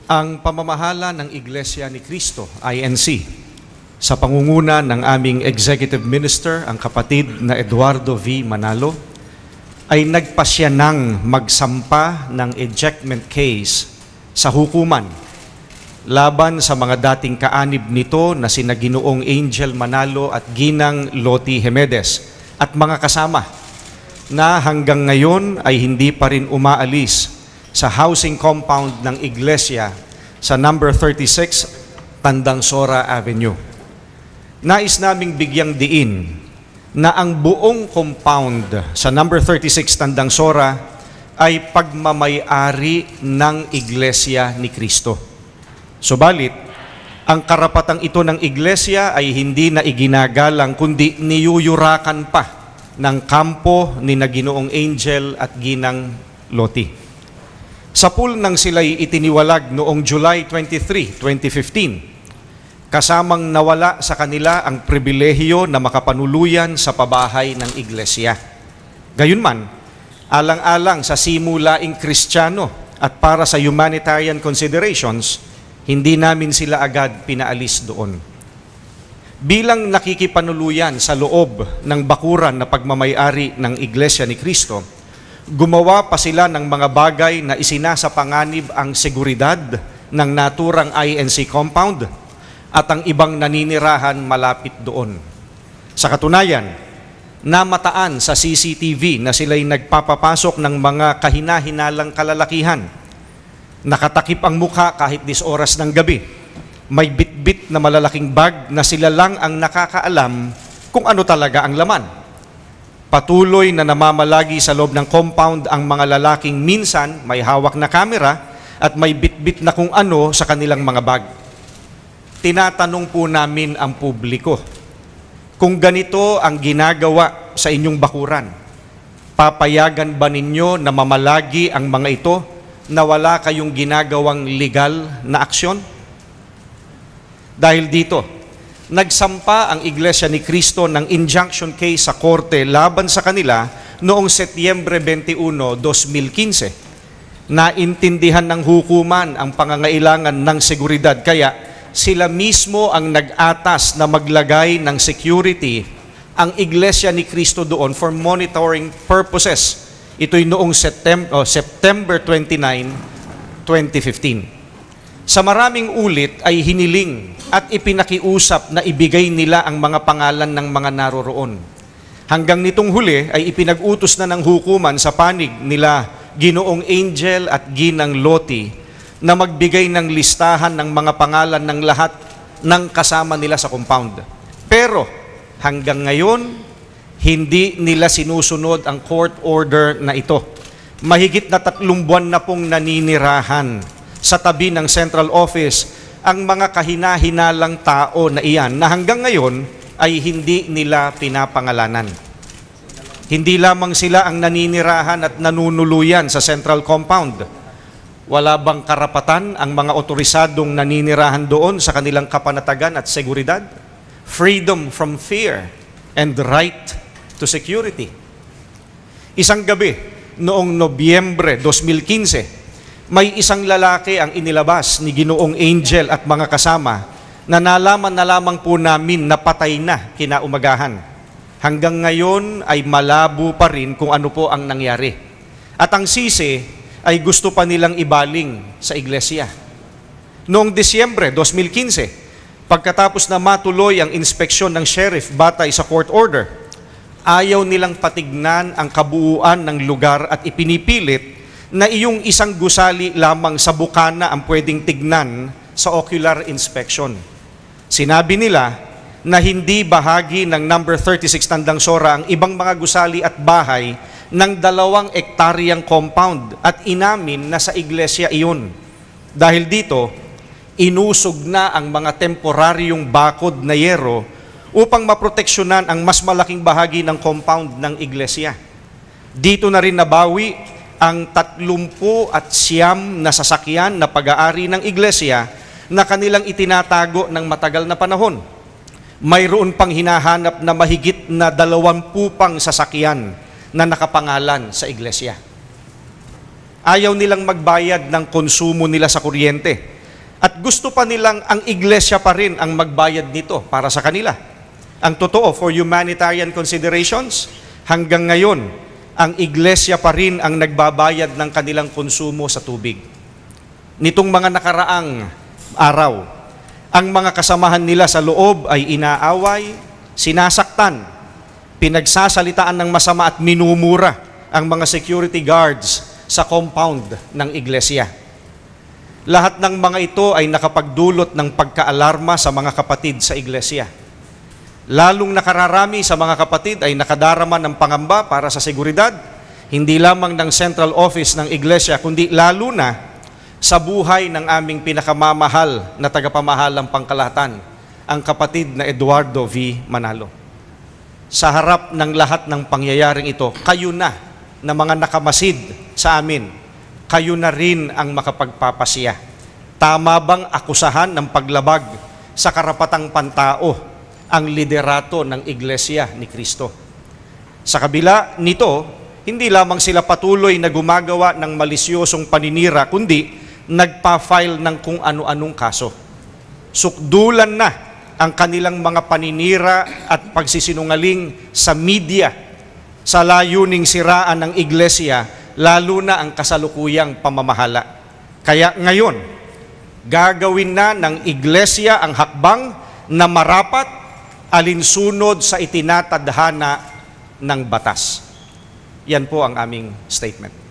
Ang pamamahala ng Iglesia ni Cristo, INC, sa pangunguna ng aming Executive Minister, ang kapatid na Eduardo V. Manalo, ay nagpasya ng magsampa ng ejectment case sa hukuman laban sa mga dating kaanib nito na sina Ginoong Angel Manalo at Ginang Loti Hemedes at mga kasama na hanggang ngayon ay hindi pa rin umaalis sa housing compound ng Iglesia sa number 36 Tandangsora Avenue. Nais naming bigyang diin na ang buong compound sa number 36 Tandangsora ay pagmamay-ari ng Iglesia ni Cristo. Subalit, ang karapatang ito ng Iglesia ay hindi na iginagalang kundi niyuyurakan pa ng kampo ni na Ginoong Angel at Ginang Loti. Sa pool nang sila'y itiniwalag noong July 23, 2015, kasamang nawala sa kanila ang pribilehiyo na makapanuluyan sa pabahay ng Iglesia. Gayunman, alang-alang sa simulaing Kristiyano at para sa humanitarian considerations, hindi namin sila agad pinaalis doon. Bilang nakikipanuluyan sa loob ng bakuran na pagmamay-ari ng Iglesia ni Cristo, gumawa pa sila ng mga bagay na isinasapanganib ang seguridad ng naturang INC compound at ang ibang naninirahan malapit doon. Sa katunayan, namataan sa CCTV na sila'y nagpapapasok ng mga kahina-hinalang kalalakihan. Nakatakip ang mukha kahit 10 oras ng gabi. May bit-bit na malalaking bag na sila lang ang nakakaalam kung ano talaga ang laman. Patuloy na namamalagi sa loob ng compound ang mga lalaking minsan may hawak na kamera at may bit-bit na kung ano sa kanilang mga bag. Tinatanong po namin ang publiko, kung ganito ang ginagawa sa inyong bakuran, papayagan ba ninyo na mamalagi ang mga ito na wala kayong ginagawang legal na aksyon? Dahil dito, nagsampa ang Iglesia ni Cristo ng injunction case sa korte laban sa kanila noong Setyembre 21, 2015. Naintindihan ng hukuman ang pangangailangan ng seguridad, kaya sila mismo ang nag-atas na maglagay ng security ang Iglesia ni Cristo doon for monitoring purposes. Ito'y noong September 29, 2015. Sa maraming ulit ay hiniling at ipinakiusap na ibigay nila ang mga pangalan ng mga naroroon. Hanggang nitong huli ay ipinag-utos na ng hukuman sa panig nila Ginoong Angel at Ginang Loti na magbigay ng listahan ng mga pangalan ng lahat ng kasama nila sa compound. Pero hanggang ngayon, hindi nila sinusunod ang court order na ito. Mahigit na 3 buwan na pong naninirahan sa tabi ng central office ang mga kahina-hinalang tao na iyan na hanggang ngayon ay hindi nila pinapangalanan. Hindi lamang sila ang naninirahan at nanunuluyan sa central compound. Wala bang karapatan ang mga otorisadong naninirahan doon sa kanilang kapanatagan at seguridad? Freedom from fear and right to security. Isang gabi noong Nobyembre 2015, may isang lalaki ang inilabas ni Ginoong Angel at mga kasama na nalaman na lamang po namin na patay na kinaumagahan. Hanggang ngayon ay malabo pa rin kung ano po ang nangyari. At ang sisi ay gusto pa nilang ibaling sa iglesia. Noong Disyembre 2015, pagkatapos na matuloy ang inspeksyon ng sheriff batay sa court order, ayaw nilang patignan ang kabuuan ng lugar at ipinipilit na iyong isang gusali lamang sa bukana ang pwedeng tignan sa ocular inspection. Sinabi nila na hindi bahagi ng number 36 Tandangsora ang ibang mga gusali at bahay ng 2 ektaryang compound at inamin na sa iglesia iyon. Dahil dito, inusog na ang mga temporaryong bakod na yero upang maproteksyonan ang mas malaking bahagi ng compound ng iglesia. Dito na rin nabawi ang 39 na sasakyan na pag-aari ng iglesia na kanilang itinatago ng matagal na panahon. Mayroon pang hinahanap na mahigit na 20 pang sasakyan na nakapangalan sa iglesia. Ayaw nilang magbayad ng konsumo nila sa kuryente At gusto pa nilang ang iglesia pa rin ang magbayad nito para sa kanila. Ang totoo, for humanitarian considerations, hanggang ngayon, ang iglesia pa rin ang nagbabayad ng kanilang konsumo sa tubig. Nitong mga nakaraang araw, ang mga kasamahan nila sa loob ay inaaway, sinasaktan, pinagsasalitaan ng masama at minumura ang mga security guards sa compound ng iglesia. Lahat ng mga ito ay nakapagdulot ng pagkaalarma sa mga kapatid sa iglesia. Lalong nakararami sa mga kapatid ay nakadarama ng pangamba para sa seguridad, hindi lamang ng central office ng iglesia, kundi lalo na sa buhay ng aming pinakamamahal na tagapamahalang pangkalahatan, ang kapatid na Eduardo V. Manalo. Sa harap ng lahat ng pangyayaring ito, kayo na mga nakamasid sa amin, kayo na rin ang makapagpapasiya. Tama bang akusahan ng paglabag sa karapatang pantao ang liderato ng Iglesia ni Cristo? Sa kabila nito, hindi lamang sila patuloy na gumagawa ng malisyosong paninira, kundi nagpa-file ng kung ano-anong kaso. Sukdulan na ang kanilang mga paninira at pagsisinungaling sa media sa layuning siraan ng iglesia, lalo na ang kasalukuyang pamamahala. Kaya ngayon, gagawin na ng iglesia ang hakbang na marapat alinsunod sa itinatadhana ng batas. Yan po ang aming statement.